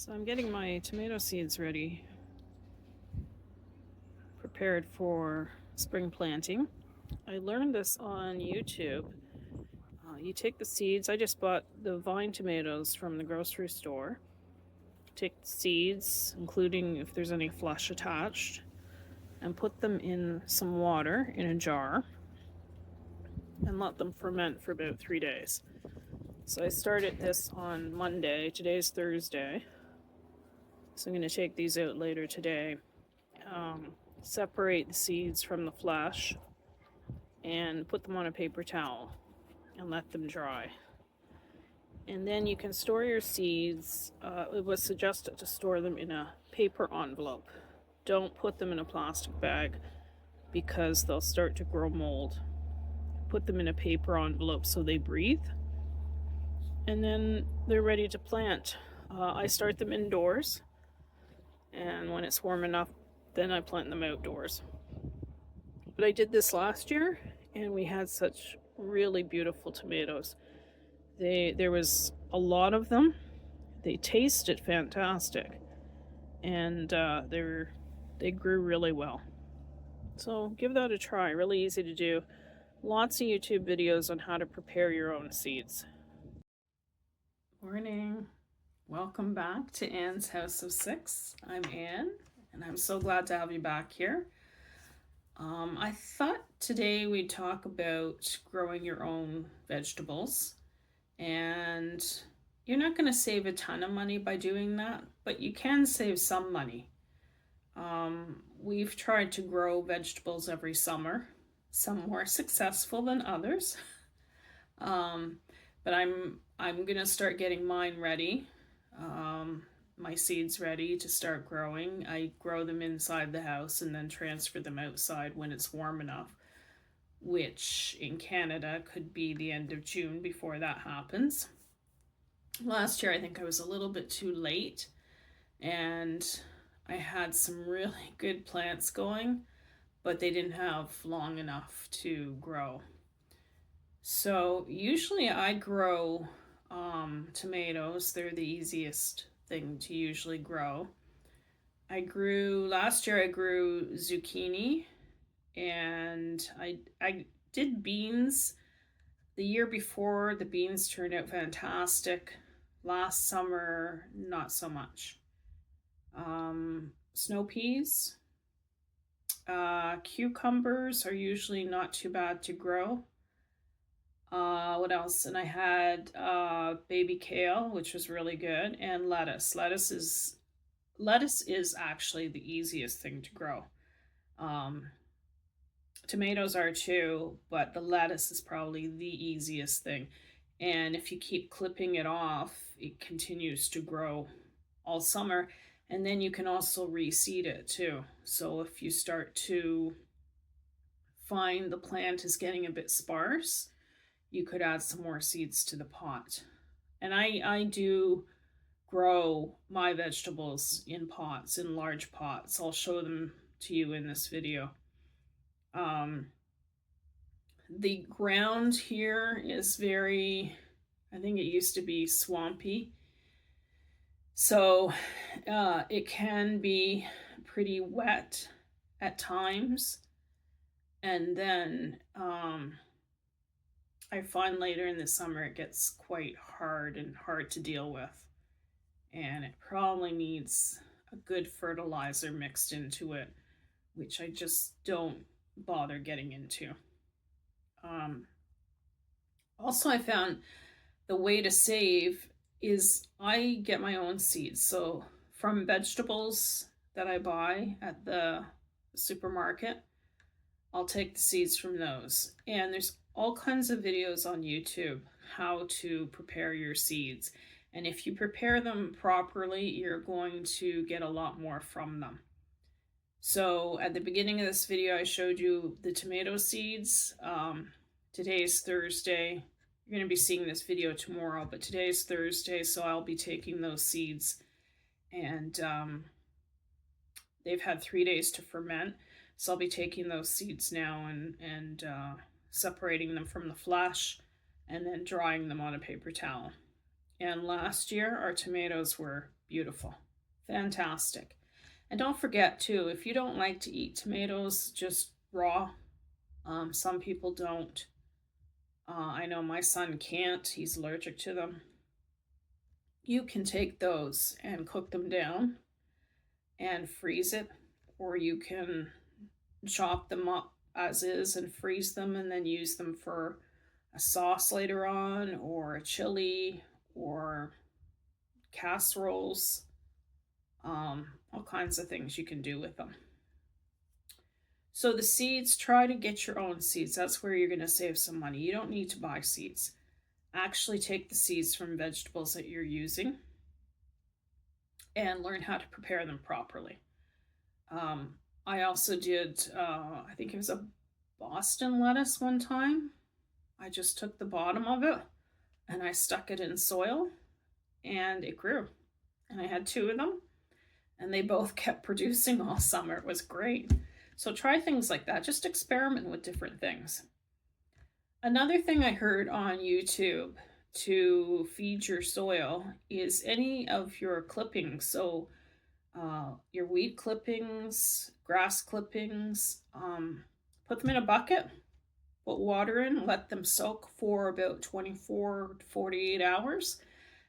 So I'm getting my tomato seeds ready, prepared for spring planting. I learned this on YouTube. You take the seeds. I just bought the vine tomatoes from the grocery store. Take the seeds, including if there's any flesh attached, and put them in some water in a jar and let them ferment for about 3 days. So I started this on Monday. Today's Thursday. So I'm going to take these out later today. Separate the seeds from the flesh and put them on a paper towel and let them dry. And then you can store your seeds. It was suggested to store them in a paper envelope. Don't put them in a plastic bag because they'll start to grow mold. Put them in a paper envelope so they breathe. And then they're ready to plant. I start them indoors, and when it's warm enough, then I plant them outdoors. But I did this last year, and we had such really beautiful tomatoes. There was a lot of them. They tasted fantastic, and they grew really well. So give that a try. Really easy to do. Lots of YouTube videos on how to prepare your own seeds. Morning. Welcome back to Anne's House of Six. I'm Anne, and I'm so glad to have you back here. I thought today we'd talk about growing your own vegetables, and you're not going to save a ton of money by doing that, but you can save some money. We've tried to grow vegetables every summer, some more successful than others. But I'm gonna start getting mine ready, my seeds ready to start growing. I grow them inside the house and then transfer them outside when it's warm enough, which in Canada could be the end of June before that happens. Last year I think I was a little bit too late, and I had some really good plants going, but they didn't have long enough to grow. So usually I grow tomatoes. They're the easiest thing to usually grow. Last year I grew zucchini, and I did beans. The year before, the beans turned out fantastic. Last summer, not so much. Snow peas. Cucumbers are usually not too bad to grow. What else? And I had baby kale, which was really good, and lettuce. Lettuce is actually the easiest thing to grow. Tomatoes are too, but the lettuce is probably the easiest thing. And if you keep clipping it off, it continues to grow all summer. And then you can also reseed it too. So if you start to find the plant is getting a bit sparse, you could add some more seeds to the pot. And I do grow my vegetables in pots, in large pots. I'll show them to you in this video. The ground here is I think it used to be swampy. So it can be pretty wet at times. And then I find later in the summer it gets quite hard to deal with. And it probably needs a good fertilizer mixed into it, which I just don't bother getting into. Also, I found the way to save is I get my own seeds. So from vegetables that I buy at the supermarket, I'll take the seeds from those. And there's all kinds of videos on YouTube how to prepare your seeds. And if you prepare them properly, you're going to get a lot more from them. So at the beginning of this video, I showed you the tomato seeds. Today is Thursday. You're going to be seeing this video tomorrow, but today is Thursday, so I'll be taking those seeds. And they've had 3 days to ferment. So I'll be taking those seeds now and separating them from the flesh and then drying them on a paper towel. And last year, our tomatoes were beautiful, fantastic. And don't forget, too, if you don't like to eat tomatoes just raw, some people don't. I know my son can't, he's allergic to them. You can take those and cook them down and freeze it, or you can chop them up as is and freeze them and then use them for a sauce later on, or a chili, or casseroles. All kinds of things you can do with them. So the seeds, try to get your own seeds. That's where you're going to save some money. You don't need to buy seeds. Actually take the seeds from vegetables that you're using and learn how to prepare them properly. I also did, I think it was a Boston lettuce one time. I just took the bottom of it and I stuck it in soil and it grew. And I had 2 of them and they both kept producing all summer. It was great. So try things like that. Just experiment with different things. Another thing I heard on YouTube to feed your soil is any of your clippings. So your weed clippings, grass clippings, put them in a bucket, put water in, let them soak for about 24 to 48 hours,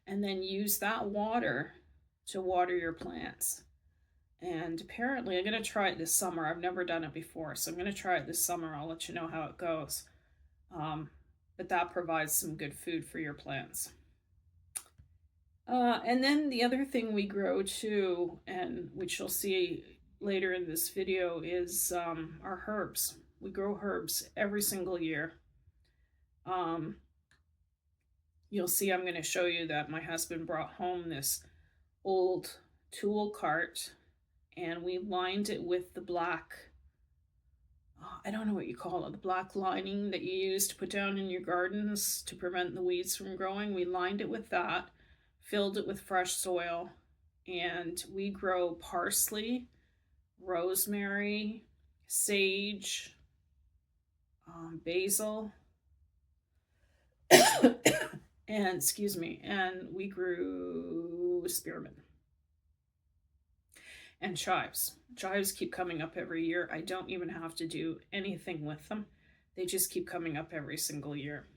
and then use that water to water your plants. And apparently, I'm going to try it this summer. I've never done it before, so I'm going to try it this summer. I'll let you know how it goes. But that provides some good food for your plants. And then the other thing we grow too, and which you'll see later in this video, is our herbs. We grow herbs every single year. You'll see I'm going to show you that my husband brought home this old tool cart, and we lined it with the black, I don't know what you call it, the black lining that you use to put down in your gardens to prevent the weeds from growing. We lined it with that, filled it with fresh soil, and we grow parsley, rosemary, sage, basil, and we grew spearmint and chives. Chives keep coming up every year. I don't even have to do anything with them. They just keep coming up every single year.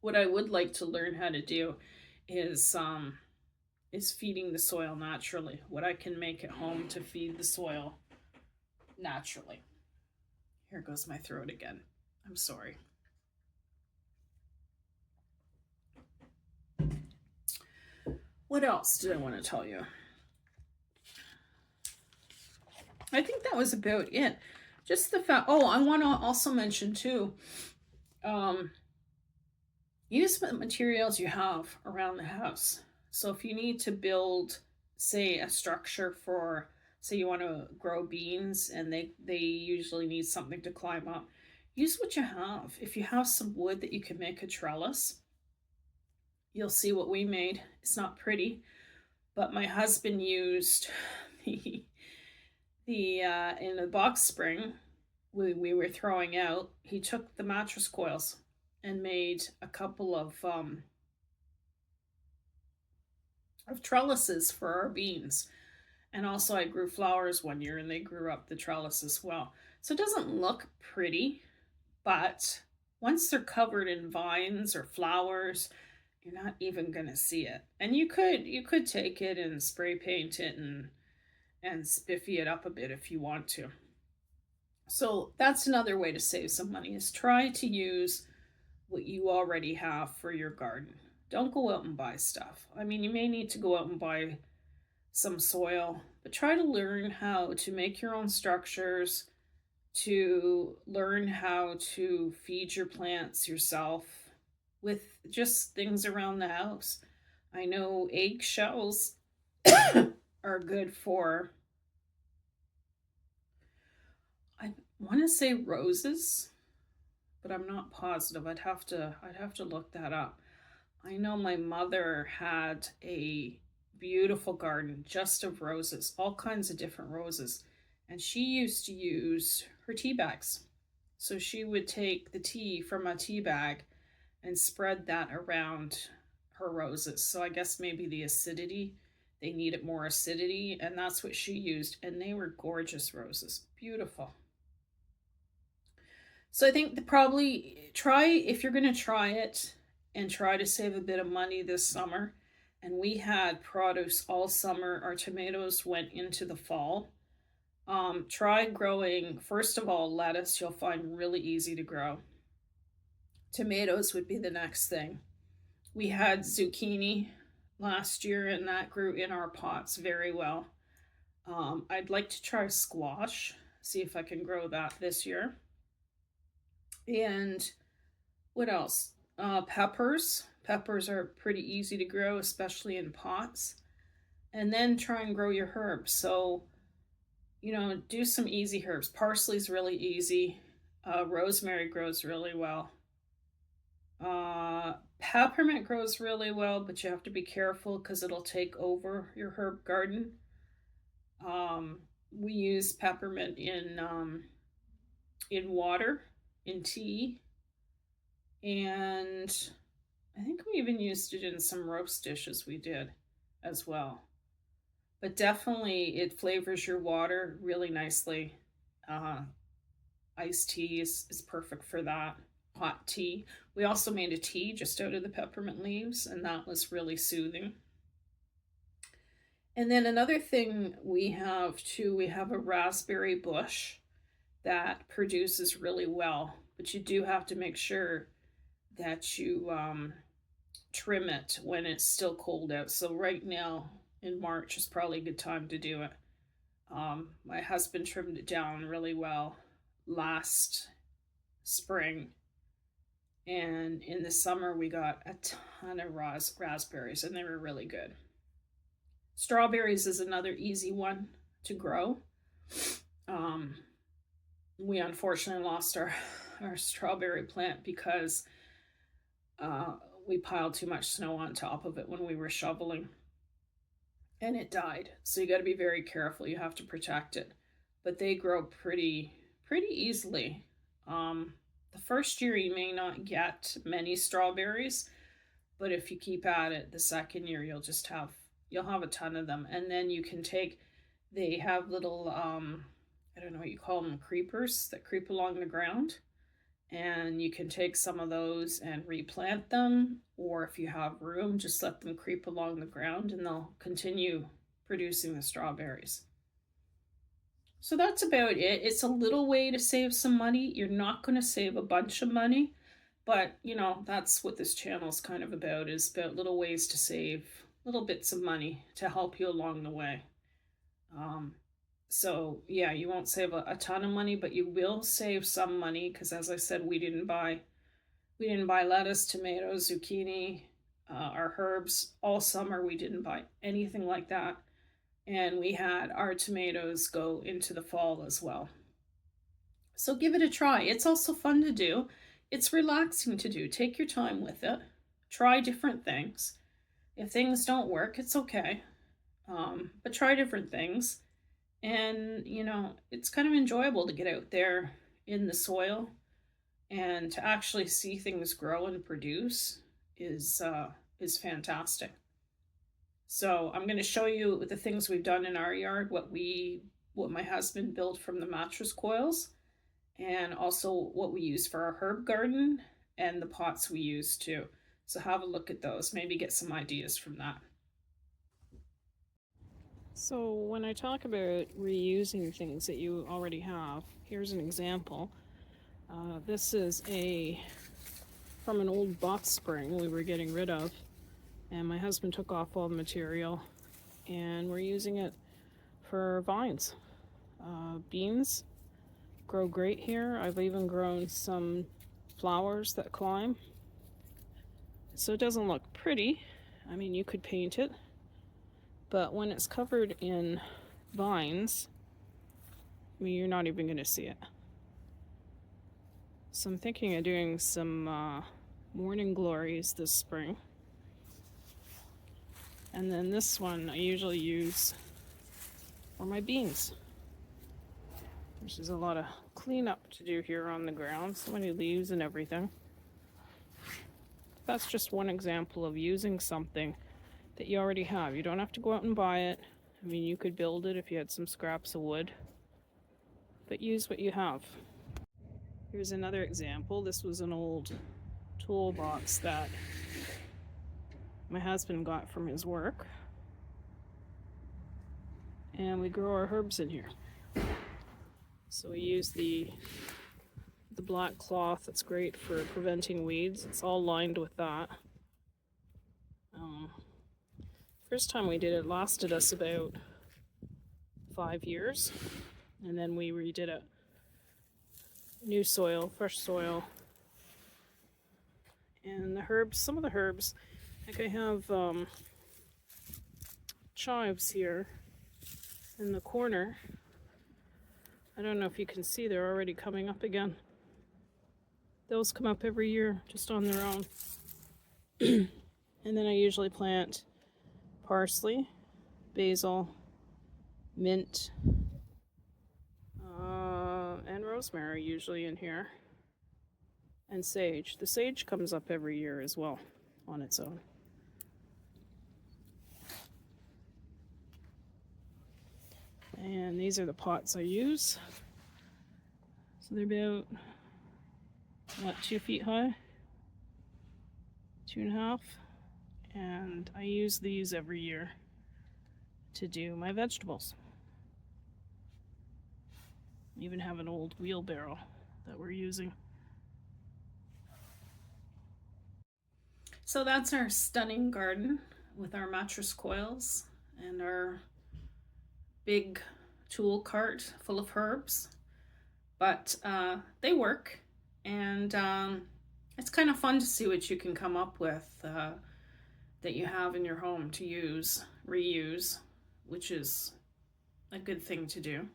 What I would like to learn how to do is feeding the soil naturally. What I can make at home to feed the soil naturally. Here goes my throat again. I'm sorry. What else did I want to tell you? I think that was about it. Just the fact, I want to also mention too, use the materials you have around the house. So if you need to build, say, a structure for, say you want to grow beans and they usually need something to climb up, use what you have. If you have some wood that you can make a trellis, you'll see what we made. It's not pretty, but my husband used in the box spring we were throwing out, he took the mattress coils and made a couple of trellises for our beans. And also I grew flowers one year and they grew up the trellis as well. So it doesn't look pretty, but once they're covered in vines or flowers, you're not even going to see it. And you could take it and spray paint it and spiffy it up a bit if you want to. So that's another way to save some money, is try to use what you already have for your garden. Don't go out and buy stuff. I mean, you may need to go out and buy some soil, but try to learn how to make your own structures, to learn how to feed your plants yourself with just things around the house. I know eggshells are good for, I want to say roses, but I'm not positive. I'd have to look that up. I know my mother had a beautiful garden just of roses, all kinds of different roses, and she used to use her tea bags. So she would take the tea from a tea bag and spread that around her roses. So I guess maybe the acidity, they needed more acidity, and that's what she used. And they were gorgeous roses, beautiful. So I think probably try, if you're going to try it, and try to save a bit of money this summer. And we had produce all summer. Our tomatoes went into the fall. Try growing, first of all, lettuce, you'll find really easy to grow. Tomatoes would be the next thing. We had zucchini last year, and that grew in our pots very well. I'd like to try squash, see if I can grow that this year. And what else? Peppers. Peppers are pretty easy to grow, especially in pots. And then try and grow your herbs. So, do some easy herbs. Parsley's really easy. Rosemary grows really well. Peppermint grows really well, but you have to be careful because it'll take over your herb garden. We use peppermint in water, in tea, and I think we even used it in some roast dishes we did as well. But definitely it flavors your water really nicely. Iced tea is perfect for that. Hot tea. We also made a tea just out of the peppermint leaves, and that was really soothing. And then another thing we have too, we have a raspberry bush that produces really well, but you do have to make sure that you trim it when it's still cold out. So right now in March is probably a good time to do it. My husband trimmed it down really well last spring, and in the summer we got a ton of raspberries, and they were really good. Strawberries is another easy one to grow. We unfortunately lost our strawberry plant because we piled too much snow on top of it when we were shoveling, and it died. So you got to be very careful. You have to protect it, but they grow pretty easily. The first year you may not get many strawberries, but if you keep at it, the second year you'll have a ton of them. And then you can they have little I don't know what you call them, creepers that creep along the ground, and you can take some of those and replant them, or if you have room, just let them creep along the ground and they'll continue producing the strawberries. So that's about it. It's a little way to save some money. You're not going to save a bunch of money, but that's what this channel is kind of about, is about little ways to save little bits of money to help you along the way. So yeah, you won't save a ton of money, but you will save some money because, as I said, we didn't buy lettuce, tomatoes, zucchini, our herbs all summer. We didn't buy anything like that. And we had our tomatoes go into the fall as well. So give it a try. It's also fun to do. It's relaxing to do. Take your time with it. Try different things. If things don't work, it's okay. But try different things. And, it's kind of enjoyable to get out there in the soil and to actually see things grow and produce is fantastic. So I'm going to show you the things we've done in our yard, what my husband built from the mattress coils, and also what we use for our herb garden and the pots we use too. So have a look at those, maybe get some ideas from that. So when I talk about reusing things that you already have, here's an example. This is from an old box spring we were getting rid of, and my husband took off all the material, and we're using it for vines. Beans grow great here. I've even grown some flowers that climb. So it doesn't look pretty. I mean, you could paint it, but when it's covered in vines, you're not even going to see it. So I'm thinking of doing some morning glories this spring. And then this one I usually use for my beans. There's a lot of cleanup to do here on the ground. So many leaves and everything. That's just one example of using something that you already have. You don't have to go out and buy it. I mean, you could build it if you had some scraps of wood, but use what you have. Here's another example. This was an old toolbox that my husband got from his work. And we grow our herbs in here. So we use the black cloth. That's great for preventing weeds. It's all lined with that. First time we did it lasted us about 5 years, and then we redid it. New soil, fresh soil, and the herbs. Some of the herbs, like I have chives here in the corner. I don't know if you can see, they're already coming up again. Those come up every year just on their own. And then I usually plant parsley, basil, mint, and rosemary usually in here, and sage. The sage comes up every year as well on its own. And these are the pots I use. So they're about, what, 2 feet high? 2.5. And I use these every year to do my vegetables. I even have an old wheelbarrow that we're using. So that's our stunning garden with our mattress coils and our big tool cart full of herbs. But they work, and it's kind of fun to see what you can come up with that you have in your home to use, reuse, which is a good thing to do.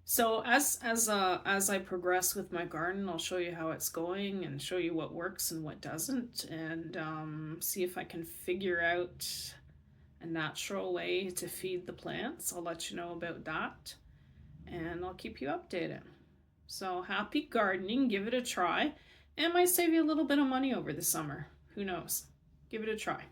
So as I progress with my garden, I'll show you how it's going and show you what works and what doesn't, and see if I can figure out a natural way to feed the plants. I'll let you know about that, and I'll keep you updated. So happy gardening, give it a try. It might save you a little bit of money over the summer. Who knows? Give it a try.